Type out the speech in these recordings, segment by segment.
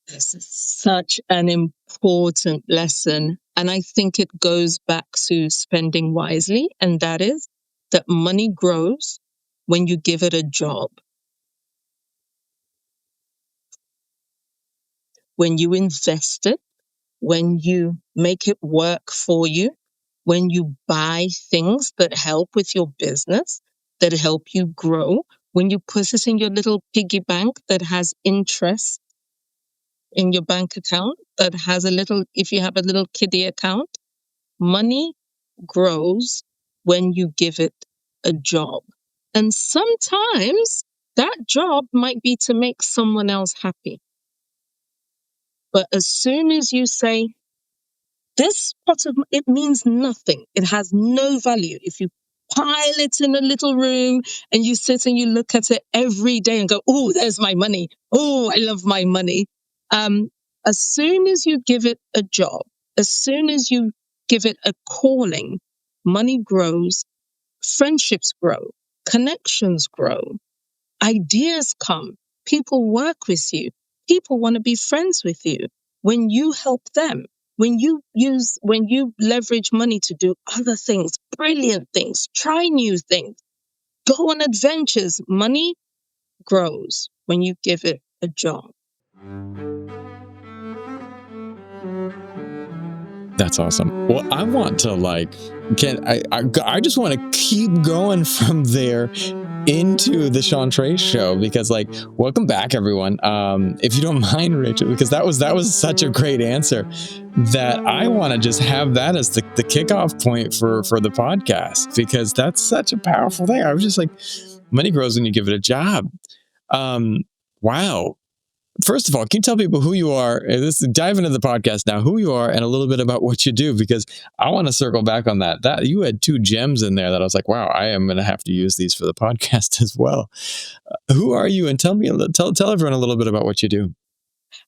This is such an important lesson. And I think it goes back to spending wisely. And that is that money grows when you give it a job, when you invest it, when you make it work for you, when you buy things that help with your business, that help you grow, when you put it in your little piggy bank that has interest in your bank account, that has a little, if you have a little kiddie account, money grows when you give it a job. And sometimes that job might be to make someone else happy. But as soon as you say, this pot of it means nothing. It has no value. If you pile it in a little room and you sit and you look at it every day and go, oh, there's my money. Oh, I love my money. As soon as you give it a job, as soon as you give it a calling, money grows, friendships grow, connections grow, ideas come, people work with you, people want to be friends with you when you help them. When you leverage money to do other things, brilliant things, try new things, go on adventures, money grows when you give it a job. That's awesome. Well, I want to I just want to keep going from there into the Sean Trey show, because welcome back everyone. If you don't mind, Rachel, because that was such a great answer that I want to just have that as the kickoff point for the podcast, because that's such a powerful thing. I was just like, money grows when you give it a job. Wow. First of all, can you tell people who you are? Dive into the podcast now, who you are and a little bit about what you do, because I want to circle back on that. That you had 2 gems in there that I was like, wow, I am going to have to use these for the podcast as well. Who are you? And tell everyone a little bit about what you do.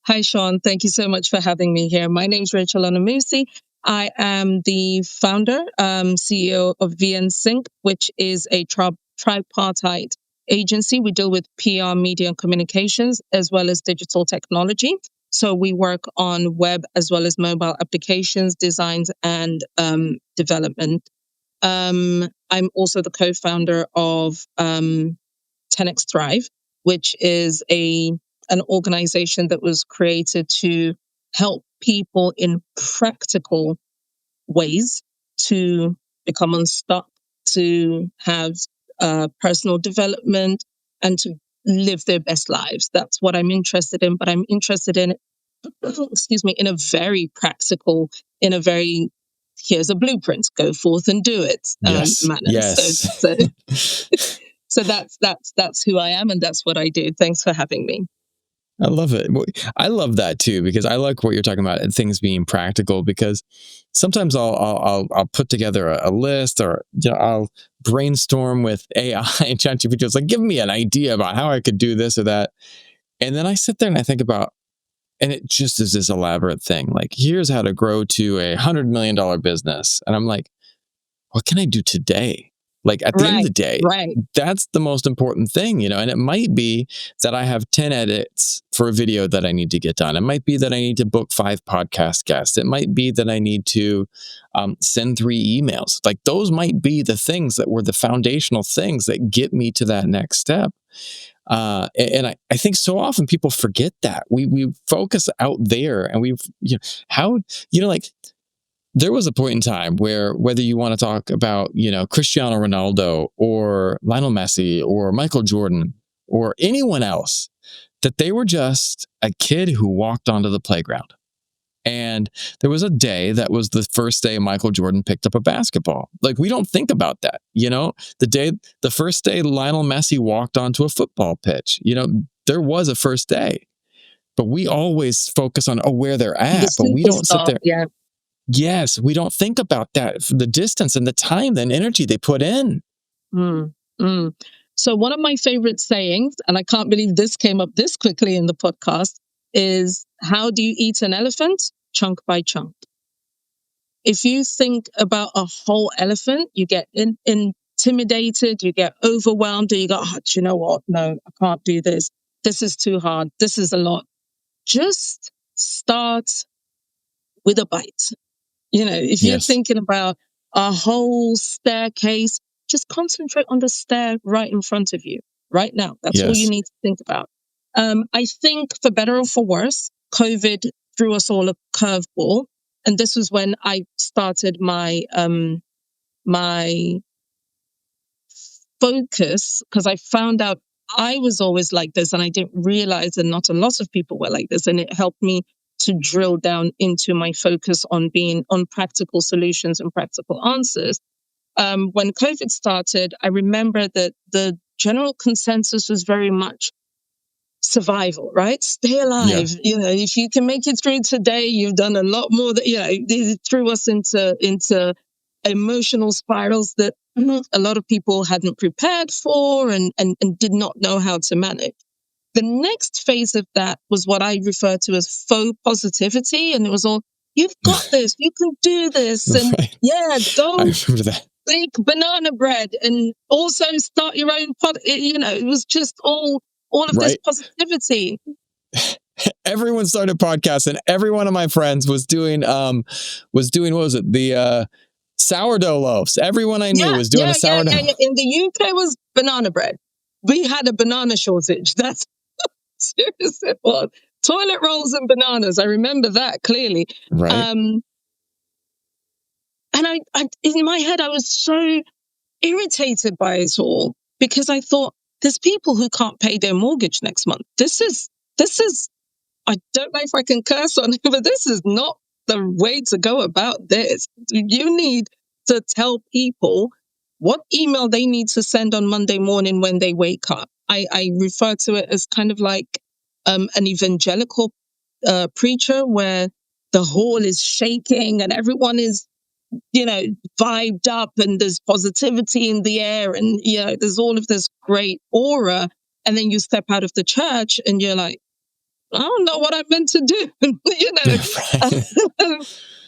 Hi, Sean. Thank you so much for having me here. My name is Rachel Onamusi. I am the founder, CEO of VN Sync, which is a tripartite agency. We deal with PR, media, and communications, as well as digital technology. So we work on web as well as mobile applications, designs, and development. I'm also the co-founder of 10x Thrive, which is an organization that was created to help people in practical ways to become unstuck, to have personal development, and to live their best lives. That's what I'm interested in, but I'm interested in it, in a very practical, here's a blueprint, go forth and do it manner. Yes. So that's who I am, and that's what I do. Thanks for having me. I love it. I love that too, because I like what you're talking about, things being practical, because sometimes I'll put together a list, or I'll brainstorm with AI and ChatGPT. It's like, give me an idea about how I could do this or that. And then I sit there and I think about, and it just is this elaborate thing. Like, here's how to grow to $100 million business. And I'm like, what can I do today? Like, at the end of the day, that's the most important thing, and it might be that I have 10 edits for a video that I need to get done. It might be that I need to book 5 podcast guests. It might be that I need to send 3 emails. Like, those might be the things that were the foundational things that get me to that next step. And I think so often people forget that. We focus out there, and there was a point in time where, whether you want to talk about, Cristiano Ronaldo or Lionel Messi or Michael Jordan or anyone else, that they were just a kid who walked onto the playground. And there was a day that was the first day Michael Jordan picked up a basketball. Like, we don't think about that, the first day Lionel Messi walked onto a football pitch, there was a first day, but we always focus on, where they're at, but we don't sit there. Yeah. Yes, we don't think about that, the distance and the time and energy they put in. So one of my favorite sayings, and I can't believe this came up this quickly in the podcast, is, how do you eat an elephant? Chunk by chunk. If you think about a whole elephant, you get intimidated, you get overwhelmed, or you go, do you know what? No, I can't do this. This is too hard. This is a lot. just start with a bite. If you're Yes. thinking about a whole staircase, just concentrate on the stair right in front of you right now. That's all you Yes. need to think about. I think for better or for worse, COVID threw us all a curveball. And this was when I started my focus, because I found out I was always like this and I didn't realize, and not a lot of people were like this. And it helped me to drill down into my focus on being on practical solutions and practical answers. When COVID started, I remember that the general consensus was very much survival, right? Stay Yeah. alive. If you can make it through today, you've done a lot more. That it threw us into emotional spirals that a lot of people hadn't prepared for and did not know how to manage. The next phase of that was what I refer to as faux positivity. And it was all, you've got this, you can do this. And Right. yeah, I go remember that. bake banana bread and also start your own pod. It was just all of this Right. positivity. Everyone started podcasts, and every one of my friends was doing what was it? The sourdough loaves. Everyone I knew Yeah, was doing yeah, a yeah, sourdough. yeah, yeah. In the UK, it was banana bread. We had a banana shortage. That's serious. It was toilet rolls and bananas. I remember that clearly. Right. And I in my head, I was so irritated by it all because I thought there's people who can't pay their mortgage next month. This is I don't know if I can curse on it, but this is not the way to go about this. You need to tell people what email they need to send on Monday morning when they wake up. I refer to it as kind of like an evangelical preacher where the hall is shaking and everyone is, vibed up and there's positivity in the air and, there's all of this great aura. And then you step out of the church and you're like, I don't know what I meant to do.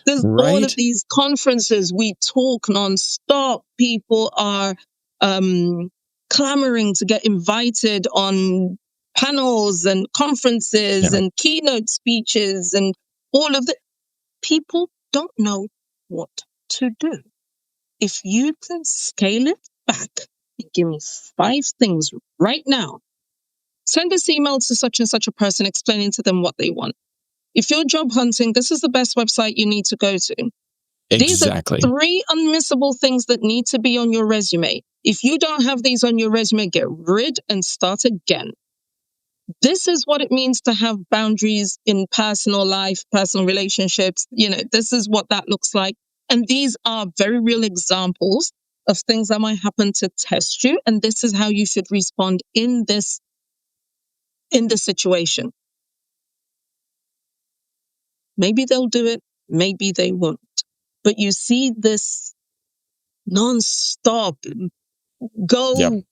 There's all of Right. these conferences. We talk nonstop. People are clamoring to get invited on panels and conferences Yeah. and keynote speeches and all of that. People don't know what to do. If you can scale it back and give me 5 things right now, send this email to such and such a person explaining to them what they want. If you're job hunting, this is the best website you need to go to. These are Exactly. 3 unmissable things that need to be on your resume. If you don't have these on your resume, get rid and start again. This is what it means to have boundaries in personal life, personal relationships. This is what that looks like. And these are very real examples of things that might happen to test you. And this is how you should respond in this situation. Maybe they'll do it, maybe they won't. But you see this non-stop Yep. go Yep.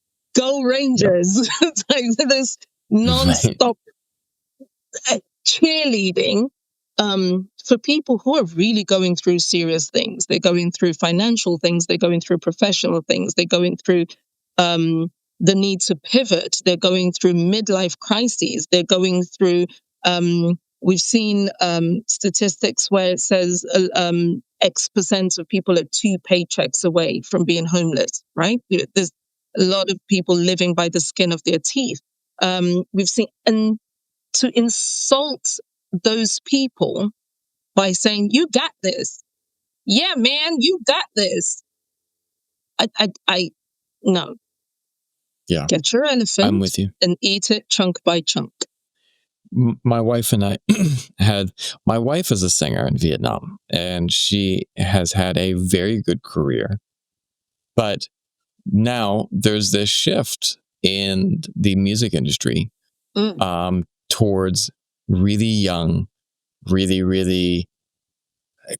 Rangers. It's like this Right. non-stop cheerleading for people who are really going through serious things. They're going through financial things, they're going through professional things, they're going through the need to pivot, they're going through midlife crises, they're going through we've seen statistics where it says X% of people are 2 paychecks away from being homeless, right? There's a lot of people living by the skin of their teeth. We've seen, and to insult those people by saying, you got this. Yeah, man, you got this. No. Yeah. Get your I'm elephant with you. and eat it chunk by chunk. My wife and I my wife is a singer in Vietnam, and she has had a very good career. But now there's this shift in the music industry towards really young, really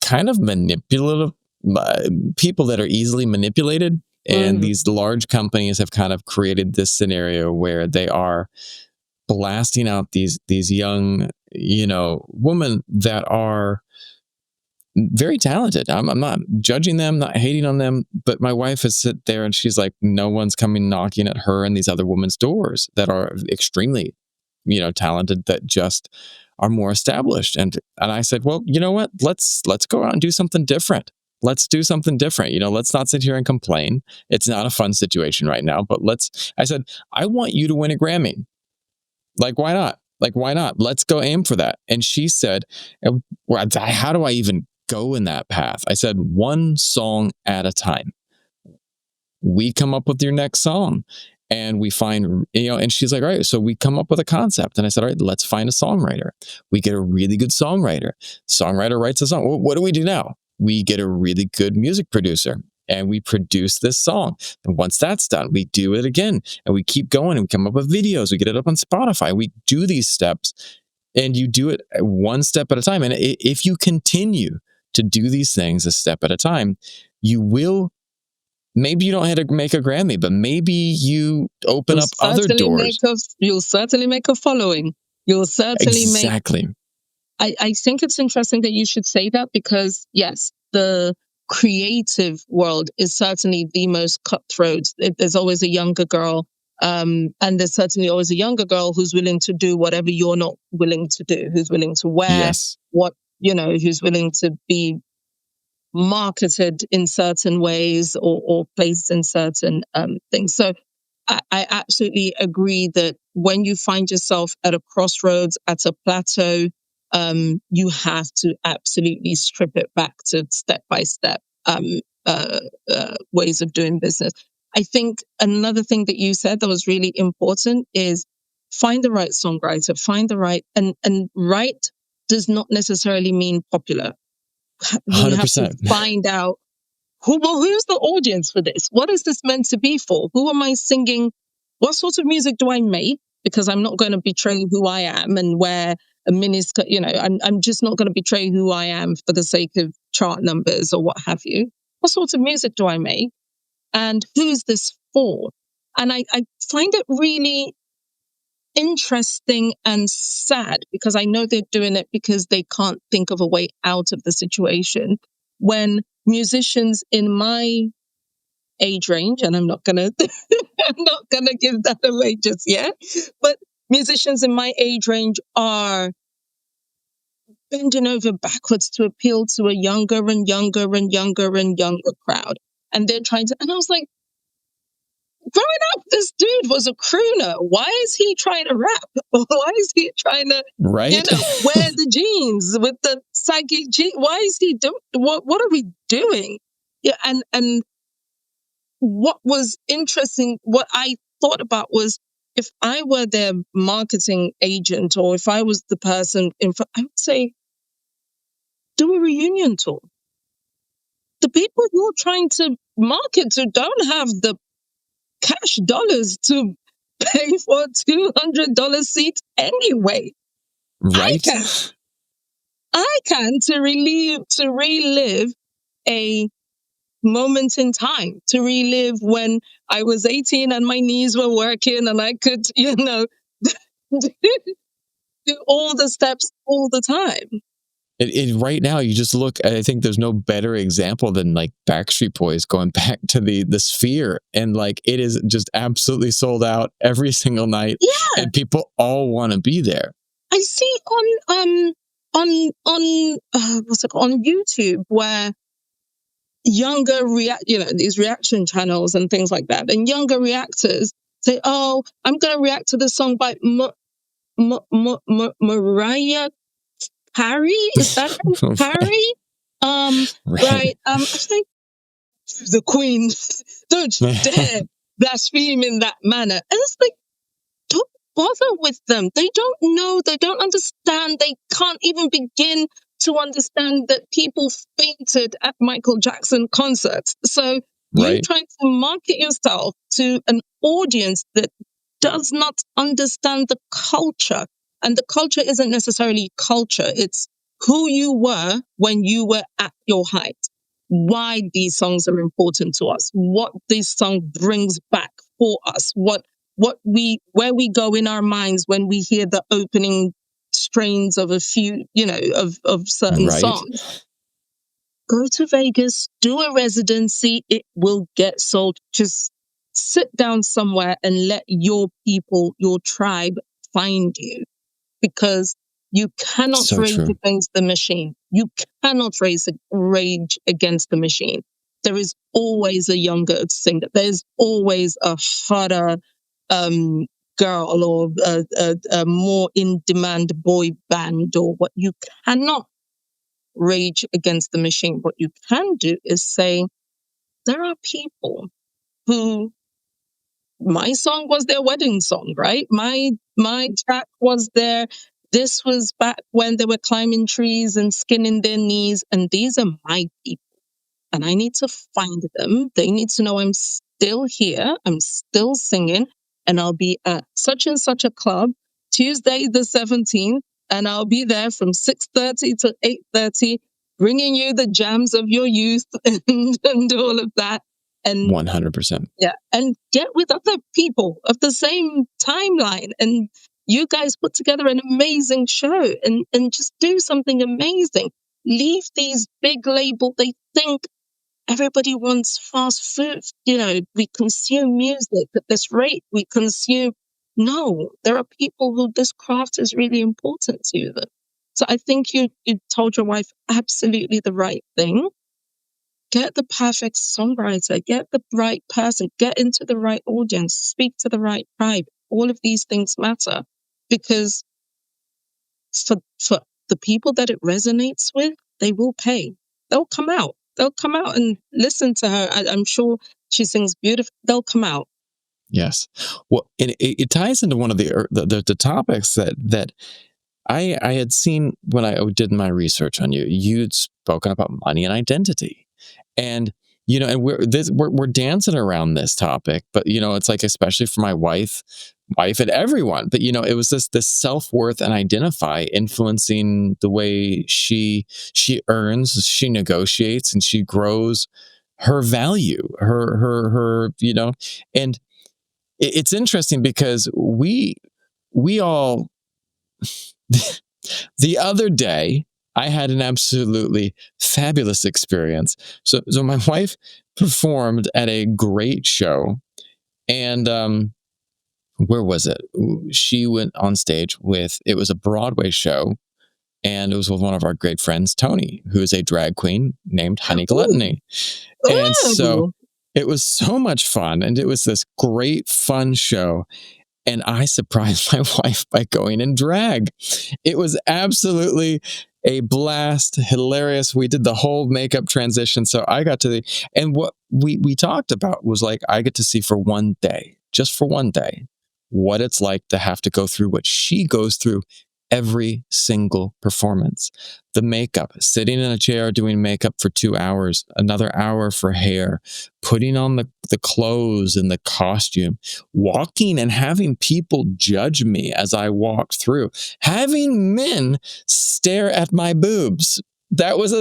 kind of manipulative people that are easily manipulated. And these large companies have kind of created this scenario where they are blasting out these young, women that are very talented. I'm not judging them, not hating on them, but my wife has sit there and she's like, no one's coming knocking at her and these other women's doors that are extremely, talented, that just are more established. And I said, well, you know what? Let's go out and do something different. Let's do something different. Let's not sit here and complain. It's not a fun situation right now, but I said, I want you to win a Grammy. Like, why not? Why not? Let's go aim for that. And she said, how do I even go in that path? I said, one song at a time. We come up with your next song. And we find, and she's like, all right, so we come up with a concept. And I said, all right, let's find a songwriter. We get a really good songwriter. Songwriter writes a song. Well, what do we do now? We get a really good music producer and we produce this song. And once that's done, we do it again and we keep going and we come up with videos. We get it up on Spotify. We do these steps and you do it one step at a time. And if you continue to do these things a step at a time, you will. Maybe you don't have to make a Grammy, but maybe you open up other doors. You'll certainly make a following. You'll certainly exactly. I think it's interesting that you should say that because, yes, the creative world is certainly the most cutthroat. There's always a younger girl, and there's certainly always a younger girl who's willing to do whatever you're not willing to do, who's willing to wear who's willing to be marketed in certain ways or placed in certain things. So I absolutely agree that when you find yourself at a crossroads, at a plateau, you have to absolutely strip it back to step-by-step ways of doing business. I think another thing that you said that was really important is find the right songwriter, find the right, and right does not necessarily mean popular. 100%. You have to find out who's the audience for this? What is this meant to be for? Who am I singing? What sort of music do I make? Because I'm not going to betray who I am and wear a miniskirt. I'm just not going to betray who I am for the sake of chart numbers or what have you. What sort of music do I make? And who's this for? And I find it really interesting and sad because I know they're doing it because they can't think of a way out of the situation. When musicians in my age range, and I'm not gonna give that away just yet, but musicians in my age range are bending over backwards to appeal to a younger and younger and younger and younger crowd. And they're trying to, and I was like, growing up, this dude was a crooner. Why is he trying to rap? Why is he trying to, wear the jeans with the saggy jeans? Why is he doing? What are we doing? Yeah, and what was interesting, what I thought about was if I were their marketing agent or if I was the person in front, I would say, do a reunion tour. The people you're trying to market to don't have the cash dollars to pay for a $200 seat anyway. Right. I can to relive a moment in time, to relive when I was 18 and my knees were working and I could, do all the steps all the time. Right now, you just look, I think there's no better example than like Backstreet Boys going back to the Sphere. And like, it is just absolutely sold out every single night. Yeah. And people all want to be there. I see on YouTube where younger these reaction channels and things like that. And younger reactors say, oh, I'm going to react to the song by Mariah Carey, is that Carey? Right. I think the Queen, don't dare blaspheme in that manner. And it's like, don't bother with them. They don't know. They don't understand. They can't even begin to understand that people fainted at Michael Jackson concerts. So you're trying to market yourself to an audience that does not understand the culture. And the culture isn't necessarily culture. It's who you were when you were at your height. Why these songs are important to us. What this song brings back for us. Where we go in our minds when we hear the opening strains of a few, of certain songs. Go to Vegas, do a residency. It will get sold. Just sit down somewhere and let your people, your tribe find you. Because You cannot So rage true. against the machine. You cannot rage against the machine. There is always a younger singer. There's always a hotter girl or a more in-demand boy band or what. You cannot rage against the machine. What you can do is say, there are people who, my song was their wedding song, right? My track was their, this was back when they were climbing trees and skinning their knees, and these are my people. And I need to find them. They need to know I'm still here. I'm still singing, and I'll be at such and such a club Tuesday the 17th, and I'll be there from 6:30 to 8:30, bringing you the jams of your youth and all of that. And 100%. yeah, and get with other people of the same timeline, and you guys put together an amazing show, and just do something amazing. Leave these big labels. They think everybody wants fast food. We consume music at this rate. We consume. No, there are people who this craft is really important to them. So I think you told your wife absolutely the right thing. Get the perfect songwriter, get the right person, get into the right audience, speak to the right tribe. All of these things matter, because for the people that it resonates with, they will pay. They'll come out. They'll come out and listen to her. I'm sure she sings beautiful. They'll come out. Yes. Well, it ties into one of the topics that I had seen when I did my research on you. You'd spoken about money and identity, and and we're dancing around this topic, but it's like, especially for my wife and everyone. But it was this self-worth and identify influencing the way she earns, she negotiates, and she grows her value, her and it's interesting because we all the other day, I had an absolutely fabulous experience. So my wife performed at a great show, and where was it? She went on stage with, it was a Broadway show, and it was with one of our great friends, Tony, who is a drag queen named Honey Gluttony. And so Ooh. it was so much fun, and it was this great, fun show. And I surprised my wife by going in drag. It was absolutely a blast, hilarious. We did the whole makeup transition. So I got to and what we talked about was, like, I get to see for one day, just for one day, what it's like to have to go through what she goes through every single performance. The makeup, sitting in a chair doing makeup for 2 hours, another hour for hair, putting on the clothes and the costume, walking and having people judge me as I walked through, having men stare at my boobs. That was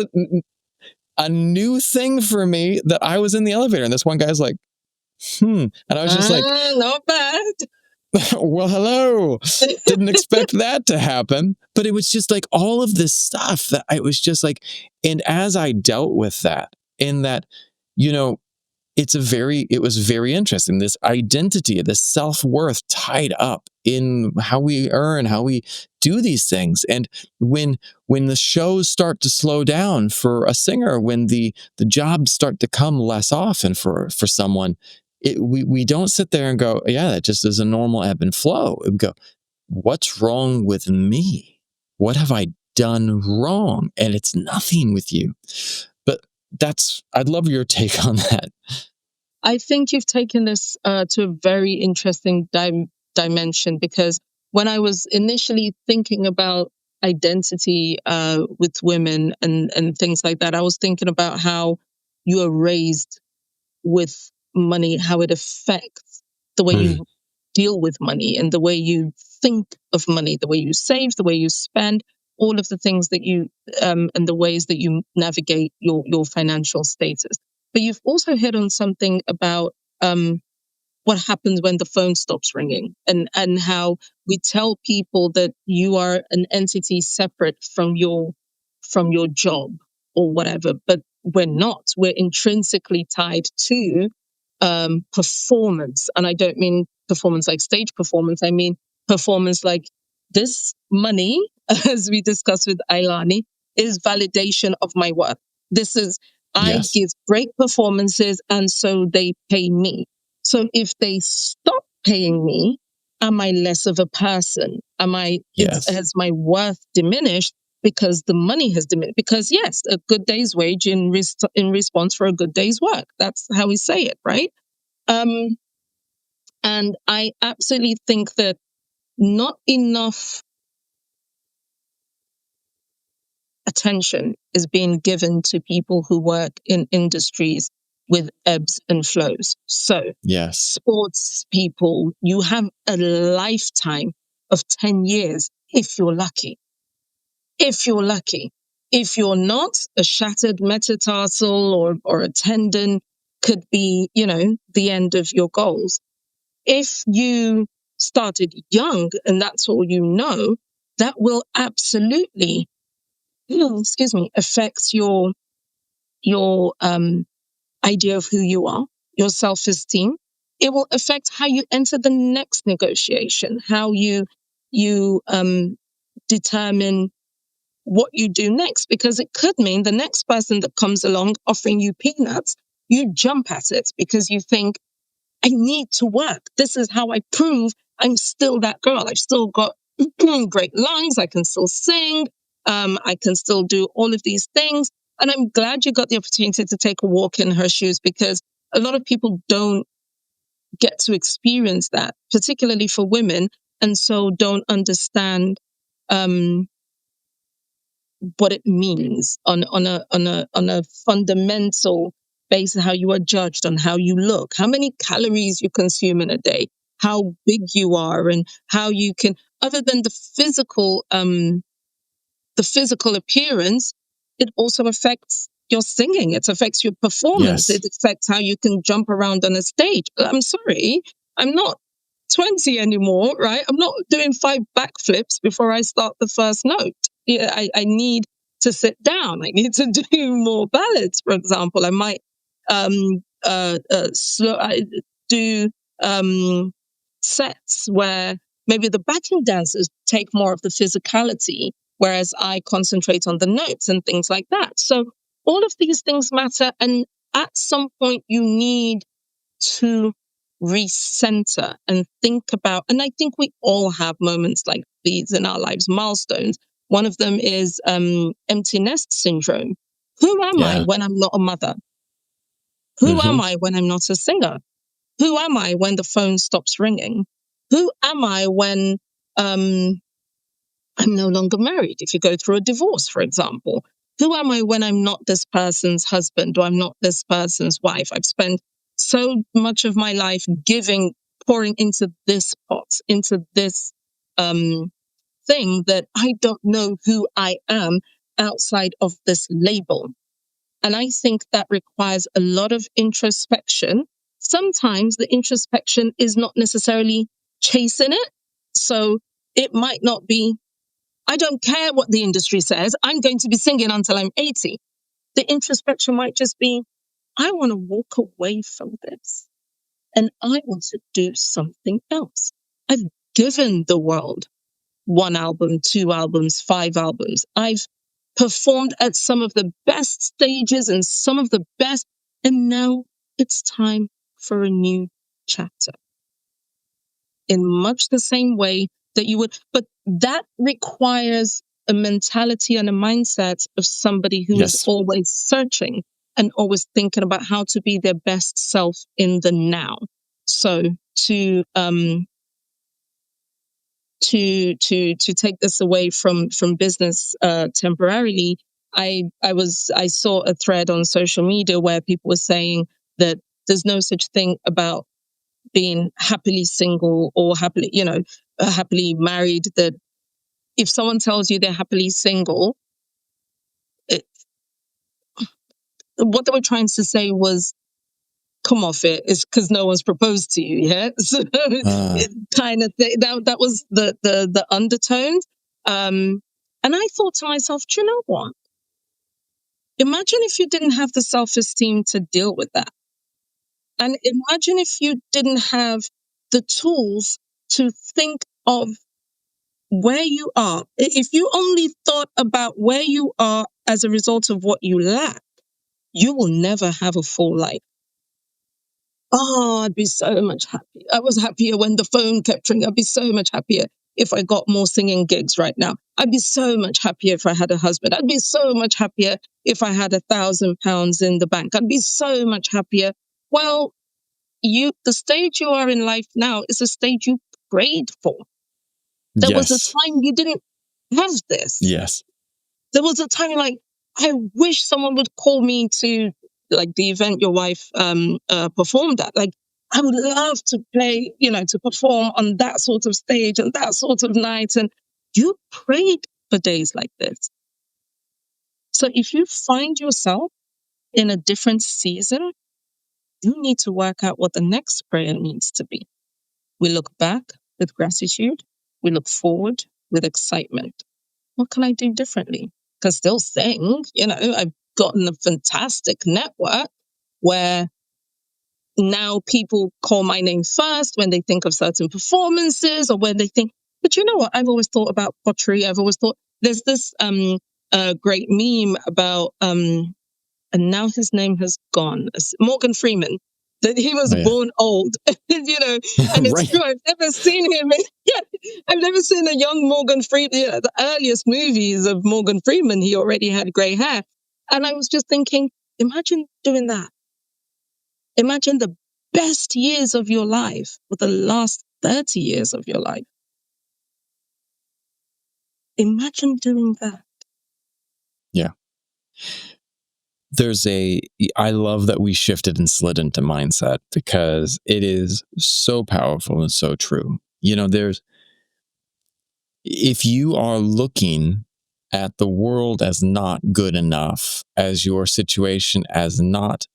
a new thing for me, that I was in the elevator and this one guy's like, and I was just like, Not bad. well, hello. Didn't expect that to happen. But it was just like all of this stuff that I was just like, and as I dealt with that, in that, it was very interesting. This identity, this self-worth tied up in how we earn, how we do these things. And when the shows start to slow down for a singer, when the jobs start to come less often for someone, we don't sit there and go, yeah, that just is a normal ebb and flow. We go, what's wrong with me? What have I done wrong? And it's nothing with you. But I'd love your take on that. I think you've taken this to a very interesting dimension, because when I was initially thinking about identity with women and things like that, I was thinking about how you are raised with money, how it affects the way you deal with money and the way you think of money, the way you save, the way you spend, all of the things that you and the ways that you navigate your financial status. But you've also hit on something about what happens when the phone stops ringing, and how we tell people that you are an entity separate from your job or whatever, but we're not. We're intrinsically tied to performance. And I don't mean performance like stage performance. I mean performance like this money as we discussed with Ailani, is validation of my work. This is, I Yes. give great performances and so they pay me. So if they stop paying me, am I less of a person? Yes. Has my worth diminished because the money has diminished? Because yes, a good day's wage in response for a good day's work. That's how we say it, right? And I absolutely think that not enough attention is being given to people who work in industries with ebbs and flows. So, Yes. sports people, you have a lifetime of 10 years if you're lucky. If you're lucky. If you're not, a shattered metatarsal or a tendon could be, the end of your goals. If you started young and that's all you know, that will absolutely, affects your idea of who you are, your self-esteem. It will affect how you enter the next negotiation, how you determine what you do next, because it could mean the next person that comes along offering you peanuts, you jump at it because you think, I need to work. This is how I prove I'm still that girl. I've still got great lungs. I can still sing. I can still do all of these things. And I'm glad you got the opportunity to take a walk in her shoes, because a lot of people don't get to experience that, particularly for women, and so don't understand what it means on a fundamental basis, how you are judged on how you look, how many calories you consume in a day, how big you are, and how you can, other than the physical appearance, it also affects your singing. It affects your performance. Yes. It affects how you can jump around on a stage. I'm sorry, I'm not 20 anymore, right? I'm not doing 5 backflips before I start the first note. Yeah, I need to sit down. I need to do more ballads, for example. I might I do sets where maybe the backing dancers take more of the physicality, whereas I concentrate on the notes and things like that. So all of these things matter. And at some point, you need to recenter and think about, and I think we all have moments like these in our lives, milestones. One of them is empty nest syndrome. Who am I Yeah. when I'm not a mother? Who am I when I'm not a singer? Who am I when the phone stops ringing? Who am I when I'm no longer married? If you go through a divorce, for example, who am I when I'm not this person's husband or I'm not this person's wife? I've spent so much of my life giving, pouring into this pot, into this thing, that I don't know who I am outside of this label. And I think that requires a lot of introspection. Sometimes the introspection is not necessarily chasing it. So it might not be, I don't care what the industry says, I'm going to be singing until I'm 80. The introspection might just be, I want to walk away from this and I want to do something else. I've given the world 1 album, 2 albums, 5 albums. I've performed at some of the best stages and some of the best, and now it's time for a new chapter. In much the same way that you would, but that requires a mentality and a mindset of somebody who is Yes. always searching and always thinking about how to be their best self in the now. So to take this away from business temporarily, I saw a thread on social media where people were saying that there's no such thing about being happily single or happily married. That if someone tells you they're happily single, it, what they were trying to say was, come off it. It's because no one's proposed to you yet. So Uh, it kind of that was the undertones. And I thought to myself, do you know what? Imagine if you didn't have the self-esteem to deal with that. And imagine if you didn't have the tools to think of where you are, if you only thought about where you are as a result of what you lack, you will never have a full life. Oh, I'd be so much happier. I was happier when the phone kept ringing. I'd be so much happier if I got more singing gigs right now. I'd be so much happier if I had a husband. I'd be so much happier if I had £1,000 in the bank. I'd be so much happier. Well, the stage you are in life now is a stage you prayed for. There was a Yes. time you didn't have this. Yes. There was a time like, I wish someone would call me to like the event your wife performed at. Like, I would love to play, to perform on that sort of stage and that sort of night. And you prayed for days like this. So if you find yourself in a different season, you need to work out what the next prayer needs to be. We look back with gratitude. We look forward with excitement. What can I do differently? Can still sing, I've gotten a fantastic network where now people call my name first when they think of certain performances or when they think, but you know what? I've always thought about pottery. I've always thought there's this great meme about, and now his name has gone, Morgan Freeman, that he was born old, and it's Right. true. I've never seen him. I've never seen a young Morgan Freeman. The earliest movies of Morgan Freeman, he already had gray hair. And I was just thinking, imagine doing that. Imagine the best years of your life or the last 30 years of your life. Imagine doing that. Yeah. I love that we shifted and slid into mindset because it is so powerful and so true. If you are looking at the world as not good enough, as your situation as not,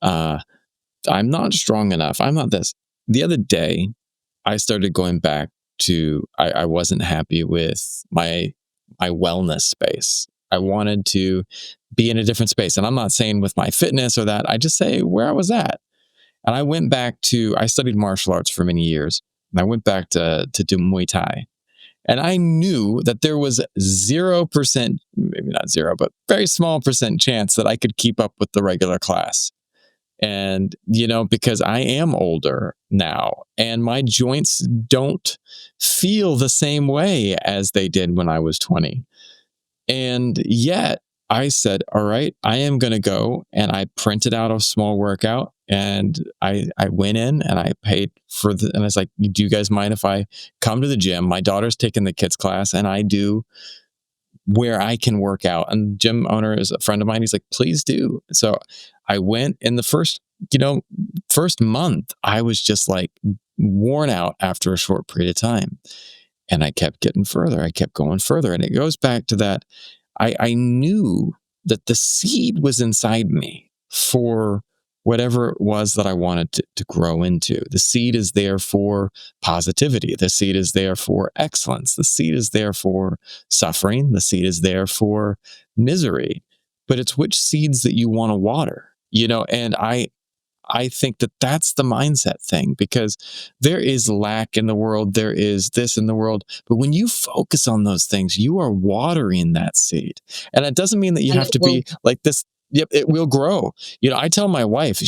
I'm not strong enough, I'm not this. The other day, I started going back to, I wasn't happy with my wellness space. I wanted to be in a different space. And I'm not saying with my fitness or that, I just say where I was at. And I went back to, I studied martial arts for many years. And I went back to do Muay Thai. And I knew that there was 0%, maybe not zero, but very small percent chance that I could keep up with the regular class. And, because I am older now and my joints don't feel the same way as they did when I was 20. And yet I said, all right, I am going to go. And I printed out a small workout and I went in and I paid for and I was like, do you guys mind if I come to the gym? My daughter's taking the kids class and I do where I can work out. And the gym owner is a friend of mine. He's like, please do. So I went in the first month, I was just like worn out after a short period of time. And I kept getting further. I kept going further. And it goes back to that. I knew that the seed was inside me for whatever it was that I wanted to grow into. The seed is there for positivity. The seed is there for excellence. The seed is there for suffering. The seed is there for misery. But it's which seeds that you want to water, and I think that that's the mindset thing because there is lack in the world. There is this in the world. But when you focus on those things, you are watering that seed. And it doesn't mean that you have to be like this. Yep, it will grow. I tell my wife,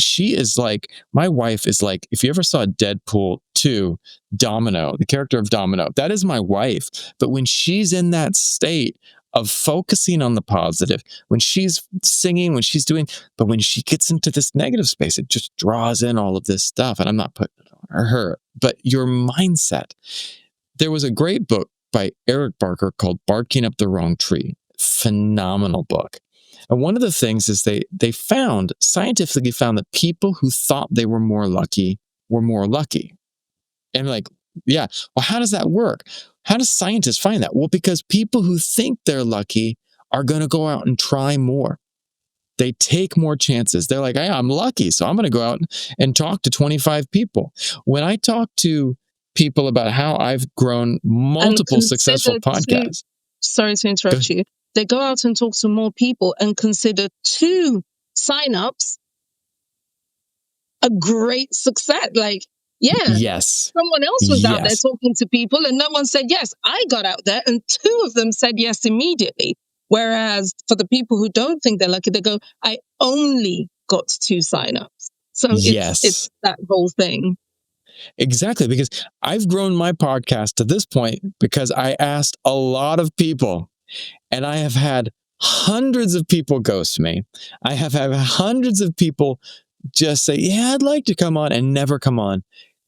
my wife is like, if you ever saw Deadpool 2, Domino, the character of Domino, that is my wife. But when she's in that state of focusing on the positive, when she's singing, when she's doing, but when she gets into this negative space, it just draws in all of this stuff. And I'm not putting it on her, but your mindset. There was a great book by Eric Barker called Barking Up the Wrong Tree. Phenomenal book. And one of the things is they scientifically found that people who thought they were more lucky were more lucky. And like, yeah, well, how does that work? How do scientists find that? Well, because people who think they're lucky are going to go out and try more. They take more chances. They're like, hey, I'm lucky, so I'm going to go out and talk to 25 people. When I talk to people about how I've grown multiple successful podcasts. Sorry to interrupt you. They go out and talk to more people and consider 2 signups a great success. Like, Yeah. Yes. Someone else was out there Yes. talking to people and no one said yes. I got out there and two of them said yes immediately. Whereas for the people who don't think they're lucky, they go, I only got 2 signups. So it's Yes. that whole thing. Exactly. Because I've grown my podcast to this point because I asked a lot of people, and I have had hundreds of people ghost me. I have had hundreds of people just say, yeah, I'd like to come on, and never come on.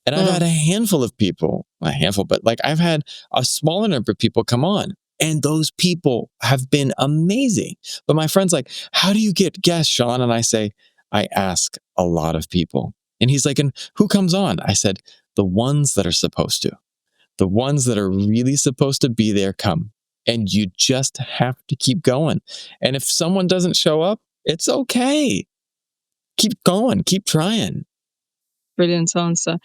And I've had Mm, a handful of people, not a handful, but like I've had a smaller number of people come on. And those people have been amazing. But my friend's like, how do you get guests, Sean? And I say, I ask a lot of people. And he's like, and who comes on? I said, the ones that are supposed to. The ones that are really supposed to be there come. And you just have to keep going. And if someone doesn't show up, it's okay. Keep going, keep trying. brilliant answer.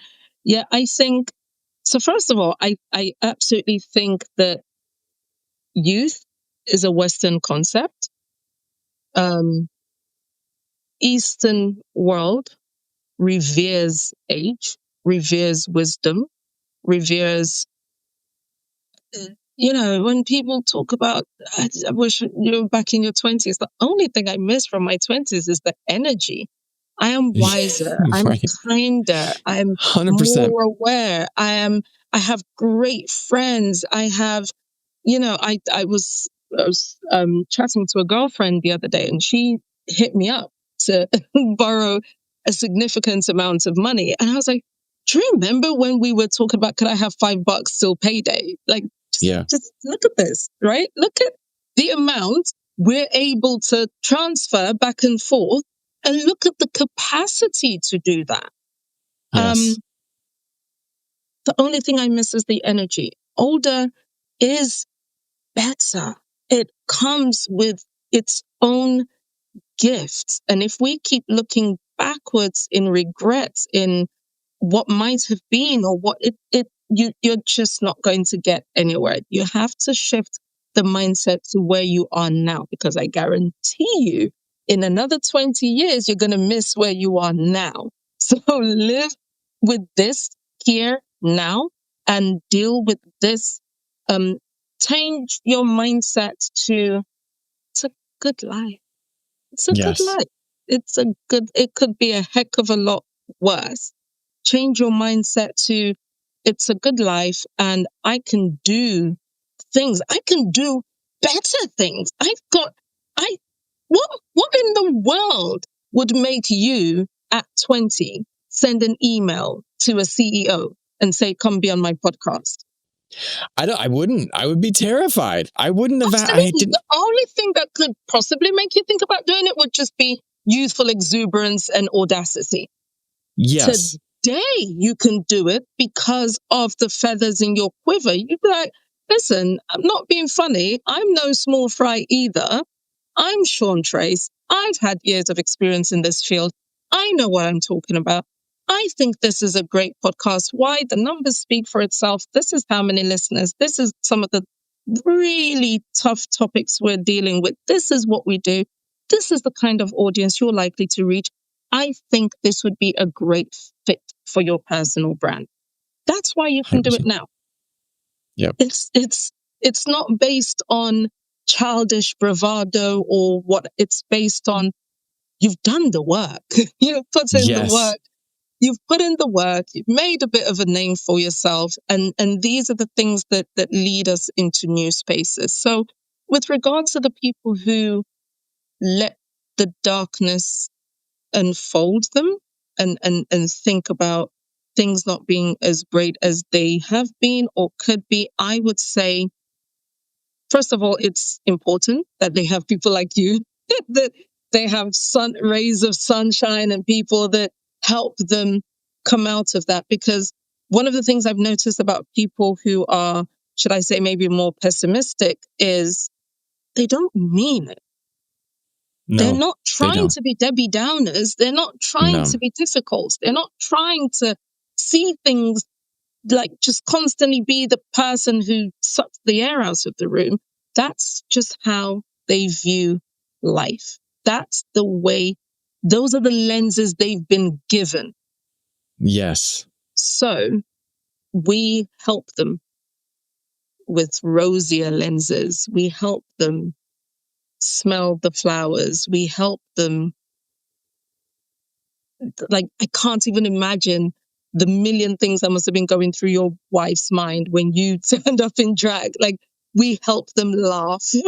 Yeah, I think so. First of all, I absolutely think that youth is a Western concept. Eastern world reveres age, reveres wisdom, reveres, when people talk about, I wish you were back in your 20s. The only thing I miss from my 20s is the energy. I am wiser. I'm Right. kinder. I'm 100%. more aware. I have great friends. I have, I was chatting to a girlfriend the other day and she hit me up to borrow a significant amount of money. And I was like, do you remember when we were talking about, could I have $5 till payday? Like, Yeah. just look at this, right? Look at the amount we're able to transfer back and forth and look at the capacity to do that. Um, Yes. the only thing I miss is the energy. Older is better. It comes with its own gifts. And if we keep looking backwards in regrets, in what might have been or what you're just not going to get anywhere. You have to shift the mindset to where you are now, because I guarantee you in another 20 years you're going to miss where you are now. So live with this here now and deal with this. Change your mindset to it's a good life. It's a good Yes. life. It could be a heck of a lot worse. Change your mindset to it's a good life and I can do things. I can do better things. I, what in the world would make you at 20 send an email to a CEO and say, come be on my podcast? I wouldn't. I would be terrified. I wouldn't have, I Absolutely. didn't. The only thing that could possibly make you think about doing it would just be youthful exuberance and audacity. Yes. Today you can do it because of the feathers in your quiver. You'd be like, listen, I'm not being funny. I'm no small fry either. I'm Sean Trace. I've had years of experience in this field. I know what I'm talking about. I think this is a great podcast. Why? The numbers speak for itself. This is how many listeners. This is some of the really tough topics we're dealing with. This is what we do. This is the kind of audience you're likely to reach. I think this would be a great fit for your personal brand. That's why you can do it 100%. now. Yep. It's not based on childish bravado or what. It's based on you've done the work. You've put in the Yes. work. You've put in the work. You've made a bit of a name for yourself, and these are the things that lead us into new spaces. So, with regards to the people who let the darkness unfold them and think about things not being as great as they have been or could be, I would say, first of all, it's important that they have people like you, that they have rays of sunshine and people that help them come out of that. Because one of the things I've noticed about people who are, should I say, maybe more pessimistic is they don't mean it. They're No, not they trying don't. to be Debbie Downers. They're not trying No. to be difficult. They're not trying to see things like just constantly be the person who sucks the air out of the room. That's just how they view life. That's the way, those are the lenses they've been given. Yes. So we help them with rosier lenses. We help them smell the flowers. We help them, like, I can't even imagine the million things that must have been going through your wife's mind when you turned up in drag. Like, we help them laugh. We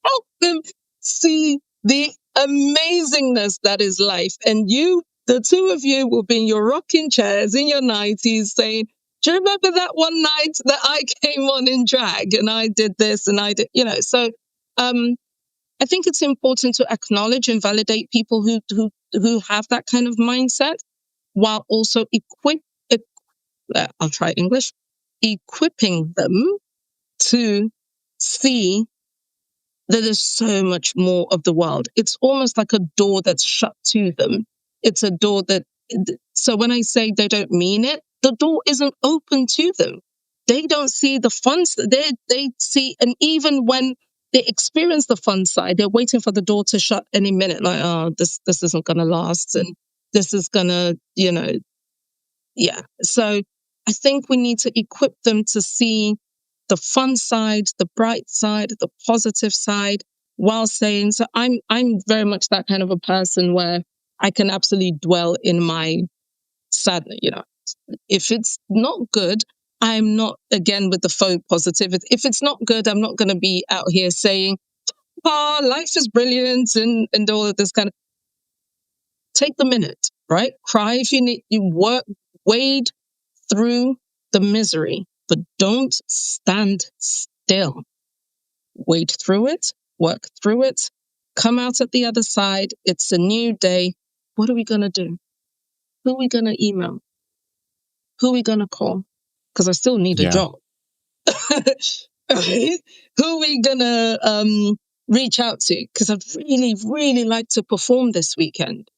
help them see the amazingness that is life. And you, the two of you, will be in your rocking chairs in your 90s saying, do you remember that one night that I came on in drag and I did this and I did, so I think it's important to acknowledge and validate people who have that kind of mindset, while also I'll try English, equipping them to see that there's so much more of the world. It's almost like a door that's shut to them. It's a door that, so when I say they don't mean it, the door isn't open to them. They don't see the fun. They see, and even when they experience the fun side, they're waiting for the door to shut any minute. Like, oh, this isn't going to last, and this is going to, yeah. So I think we need to equip them to see the fun side, the bright side, the positive side, while saying, so I'm very much that kind of a person where I can absolutely dwell in my sadness. If it's not good, I'm not, again, with the faux positivity. If it's not good, I'm not going to be out here saying, oh, life is brilliant and all of this kind of. Take the minute, right? Cry if you need, wade through the misery, but don't stand still. Wade through it, work through it, come out at the other side. It's a new day. What are we going to do? Who are we going to email? Who are we going to call? Because I still need a Yeah. job. Right? Who are we going to reach out to? Because I'd really, really like to perform this weekend.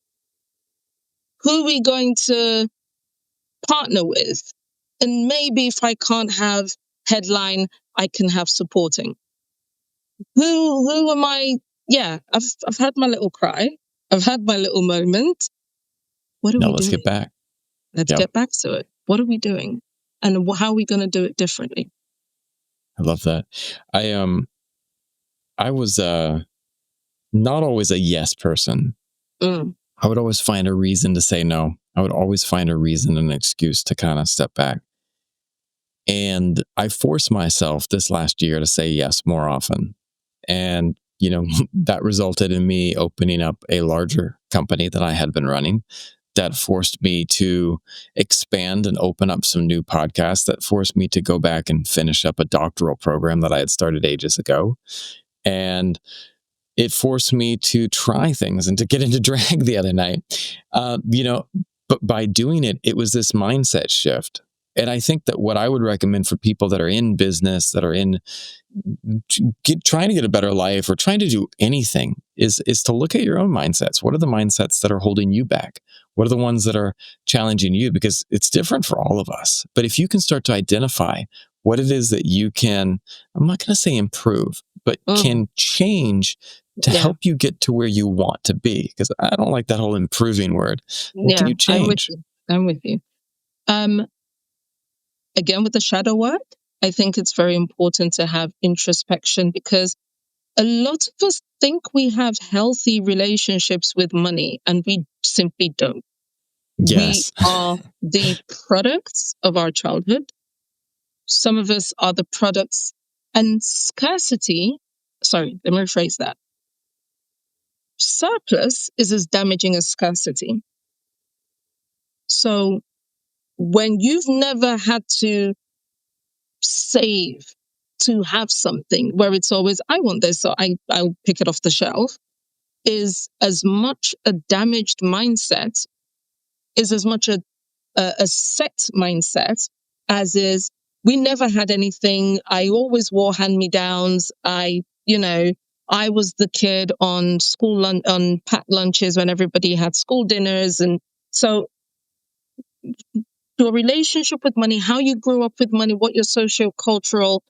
Who are we going to partner with? And maybe if I can't have headline, I can have supporting. Who am I? Yeah, I've had my little cry. I've had my little moment. What are Now we let's doing? get back. Let's Yep. get back to it. What are we doing? And how are we going to do it differently? I love that. I was not always a yes person. I would always find a reason to say no. I would always find a reason, an excuse to kind of step back. And I forced myself this last year to say yes more often. And, that resulted in me opening up a larger company that I had been running. That forced me to expand and open up some new podcasts. That forced me to go back and finish up a doctoral program that I had started ages ago. And it forced me to try things and to get into drag the other night. But by doing it, it was this mindset shift. And I think that what I would recommend for people that are in business, that are in trying to get a better life or trying to do anything is to look at your own mindsets. What are the mindsets that are holding you back? What are the ones that are challenging you? Because it's different for all of us. But if you can start to identify what it is that you can, I'm not going to say improve, but can change to help you get to where you want to be. Because I don't like that whole improving word. What can you change? I'm with you. Again, with the shadow work, I think it's very important to have introspection, because a lot of us think we have healthy relationships with money, and we simply don't. Yes. We are the products of our childhood. Some of us are the products, and scarcity. Sorry, let me rephrase that. Surplus is as damaging as scarcity. So when you've never had to save to have something, where it's always, I want this, so I'll pick it off the shelf, is as much a damaged mindset, is as much a set mindset as is, we never had anything. I always wore hand-me-downs. I was the kid on on packed lunches when everybody had school dinners. And so your relationship with money, how you grew up with money, what your socio-cultural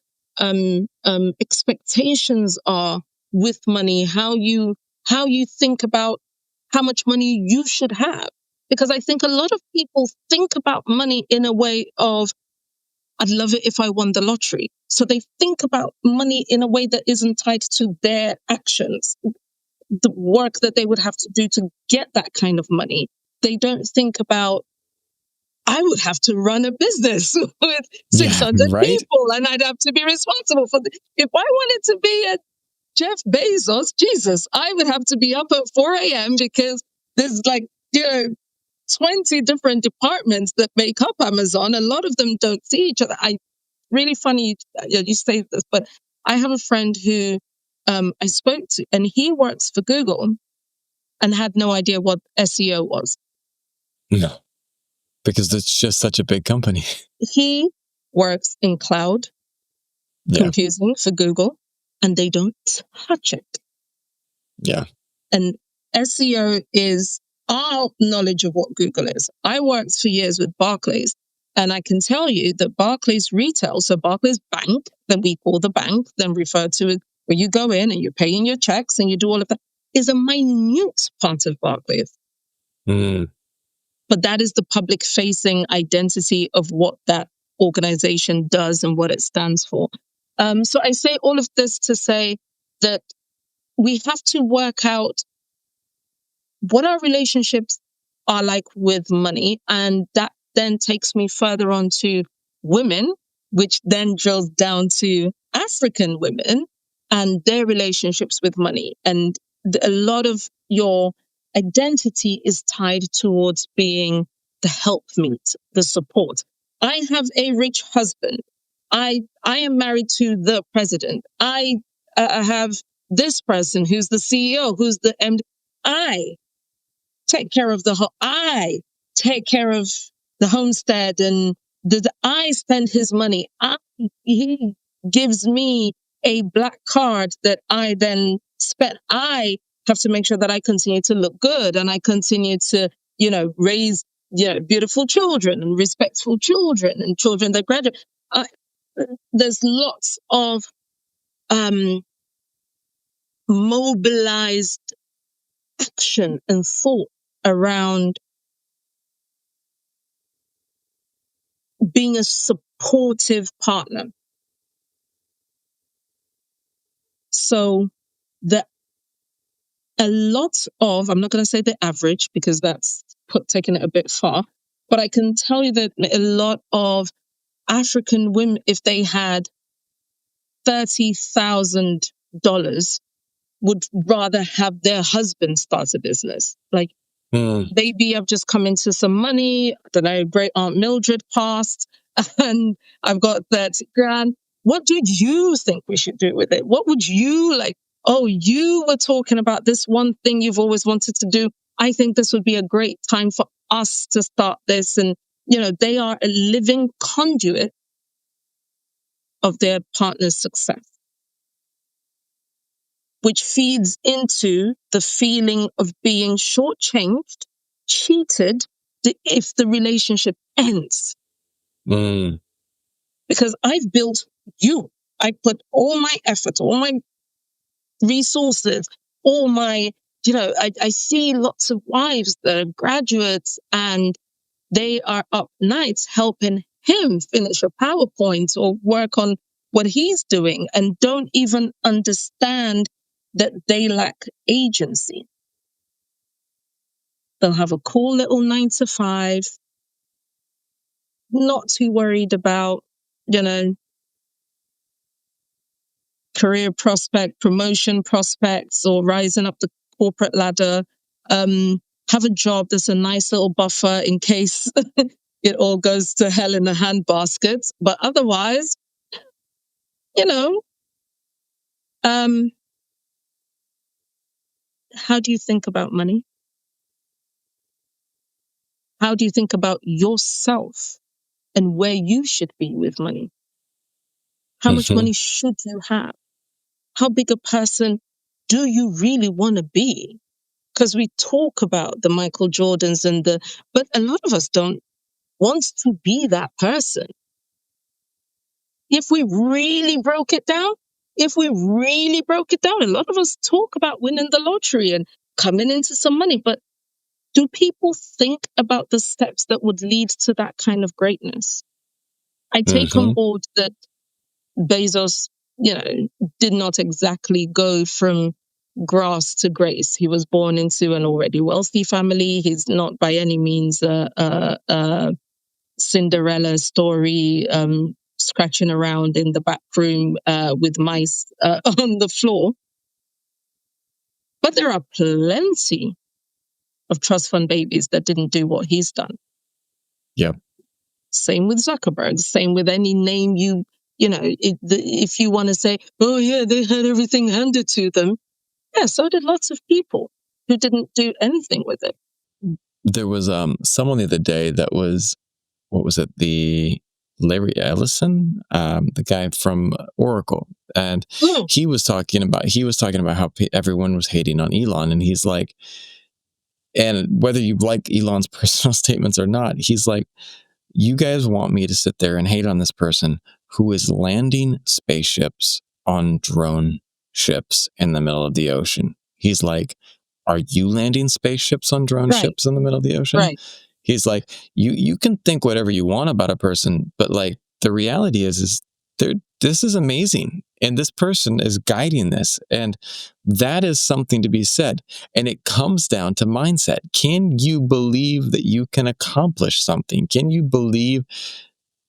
expectations are with money, how you think about how much money you should have. Because I think a lot of people think about money in a way of, I'd love it if I won the lottery. So they think about money in a way that isn't tied to their actions, the work that they would have to do to get that kind of money. They don't think about, I would have to run a business with Yeah, 600 right? people and I'd have to be responsible for if I wanted to be a Jeff Bezos, Jesus, I would have to be up at 4 a.m. because there's like, 20 different departments that make up Amazon. A lot of them don't see each other. Really funny you say this, but I have a friend who I spoke to, and he works for Google and had no idea what SEO was. No, because it's just such a big company. He works in cloud computing for Google, and they don't touch it. Yeah. And SEO is our knowledge of what Google is. I worked for years with Barclays, and I can tell you that Barclays retail, so Barclays Bank, that we call the bank, then referred to it, where you go in and you're paying your checks and you do all of that, is a minute part of Barclays. Mm. But that is the public facing identity of what that organization does and what it stands for. So I say all of this to say that we have to work out what our relationships are like with money. And that then takes me further on to women, which then drills down to African women and their relationships with money. And a lot of your identity is tied towards being the helpmeet, the support. I have a rich husband. I am married to the president. I have this person who's the CEO, who's the MD. I take care of I take care of the homestead, and I spend his money. He gives me a black card that I then spend. I have to make sure that I continue to look good and I continue to, raise, beautiful children and respectful children and children that graduate. There's lots of mobilized action and thought around being a supportive partner. So I'm not going to say the average because that's taking it a bit far, but I can tell you that a lot of African women, if they had $30,000, would rather have their husband start a business. Like, maybe I've just come into some money. I don't know, great Aunt Mildred passed and I've got 30 grand. What do you think we should do with it? What would you like? Oh, you were talking about this one thing you've always wanted to do. I think this would be a great time for us to start this. And, they are a living conduit of their partner's success, which feeds into the feeling of being shortchanged, cheated, if the relationship ends. Because I've built you. I put all my effort, all my resources, all my, I see lots of wives that are graduates and they are up nights helping him finish a PowerPoint or work on what he's doing and don't even understand that they lack agency. They'll have a cool little 9 to 5, not too worried about, career prospect, promotion prospects, or rising up the corporate ladder. Have a job that's a nice little buffer in case it all goes to hell in a handbasket. But otherwise, how do you think about money? How do you think about yourself and where you should be with money? How much money should you have? How big a person do you really want to be? Because we talk about the Michael Jordans but a lot of us don't want to be that person. If we really broke it down, a lot of us talk about winning the lottery and coming into some money, but do people think about the steps that would lead to that kind of greatness? I take on Mm-hmm. board that Bezos, did not exactly go from grass to grace. He was born into an already wealthy family. He's not by any means a Cinderella story, scratching around in the back room with mice on the floor. But there are plenty of trust fund babies that didn't do what he's done. Yeah. Same with Zuckerberg. Same with any name if you want to say, oh yeah, they had everything handed to them. Yeah, so did lots of people who didn't do anything with it. There was someone the other day that was, what was it, the Larry Ellison, the guy from Oracle, and Mm, he was talking about how everyone was hating on Elon, and he's like, and whether you like Elon's personal statements or not, he's like, you guys want me to sit there and hate on this person who is landing spaceships on drone ships in the middle of the ocean. He's like, are you landing spaceships on drone right, ships in the middle of the ocean? right. He's like, you can think whatever you want about a person, but like the reality is this is amazing. And this person is guiding this. And that is something to be said. And it comes down to mindset. Can you believe that you can accomplish something? Can you believe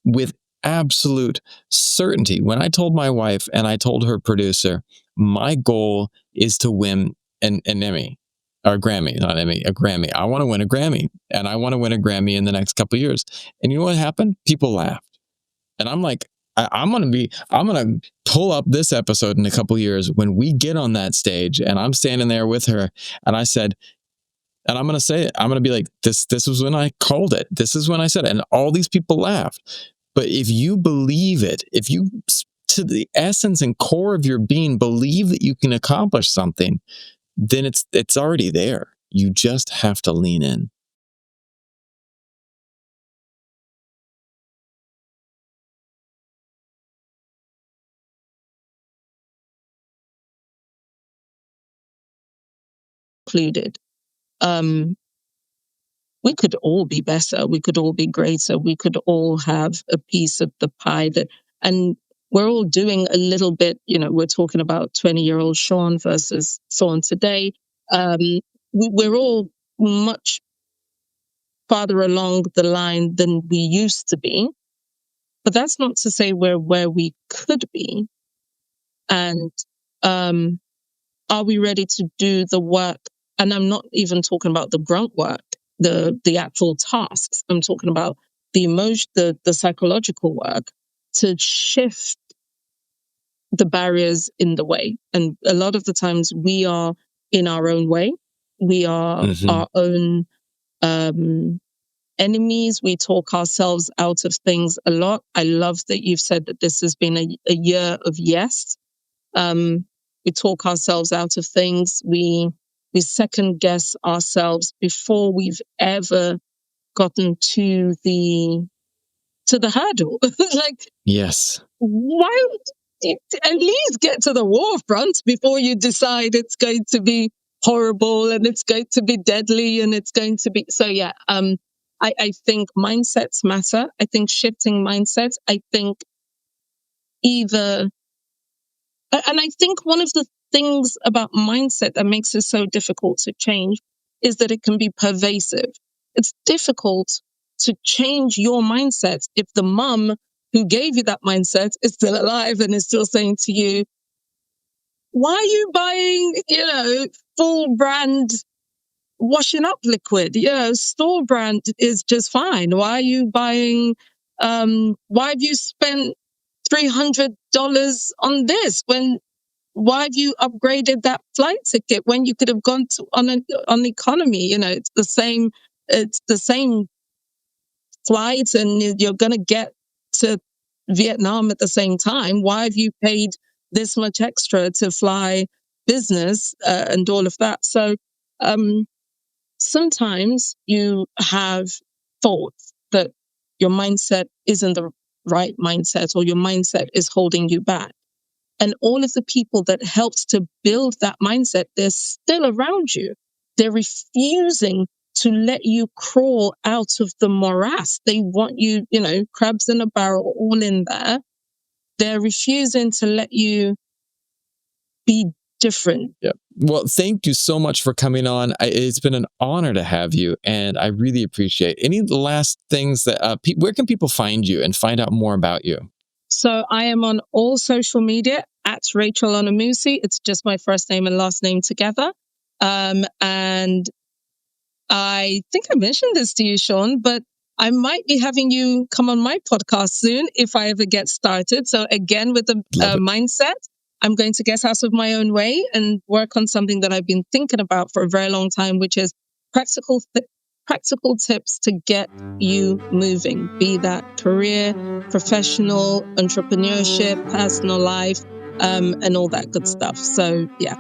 with absolute certainty? When I told my wife and I told her producer, my goal is to win an Emmy or a Grammy, not Emmy, a Grammy. I want to win a Grammy, and I want to win a Grammy in the next couple of years. And you know what happened? People laughed. And I'm like, I'm gonna pull up this episode in a couple of years when we get on that stage and I'm standing there with her, and I said, and I'm gonna say it, I'm gonna be like, this was when I called it. This is when I said it. And all these people laughed. But if you believe it, if you to the essence and core of your being believe that you can accomplish something, then it's already there. You just have to lean in. Included. We could all be better. We could all be greater. We could all have a piece of the pie and we're all doing a little bit, we're talking about 20-year-old Sean versus Sean today. We're all much farther along the line than we used to be. But that's not to say we're where we could be. And are we ready to do the work? And I'm not even talking about the grunt work, the actual tasks. I'm talking about the emotion, the psychological work to shift the barriers in the way. And a lot of the times we are in our own way. We are Mm-hmm. our own enemies. We talk ourselves out of things a lot. I love that you've said that this has been a year of yes. We talk ourselves out of things. We second guess ourselves before we've ever gotten to the hurdle. Like, Yes. why would you at least get to the war front before you decide it's going to be horrible and it's going to be deadly and it's going to be so yeah. I think mindsets matter. I think shifting mindsets. I think either and I think one of the things about mindset that makes it so difficult to change is that it can be pervasive. It's difficult to change your mindset if the mum who gave you that mindset is still alive and is still saying to you, why are you buying, full brand washing up liquid? Store brand is just fine. Why are you buying, why have you spent $300 on this why have you upgraded that flight ticket when you could have gone on economy? It's the same flight and you're going to get to Vietnam at the same time. Why have you paid this much extra to fly business and all of that? So sometimes you have thoughts that your mindset isn't the right mindset or your mindset is holding you back. And all of the people that helped to build that mindset, they're still around you. They're refusing to let you crawl out of the morass. They want you, crabs in a barrel, all in there. They're refusing to let you be different. Yeah. Well, thank you so much for coming on. It's been an honor to have you, and I really appreciate any last things that where can people find you and find out more about you? So I am on all social media at Rachel Onamusi. It's just my first name and last name together. And I think I mentioned this to you, Sean, but I might be having you come on my podcast soon if I ever get started. So again, with the mindset, I'm going to guest house of my own way and work on something that I've been thinking about for a very long time, which is practical tips to get you moving, be that career, professional, entrepreneurship, personal life, and all that good stuff. So yeah.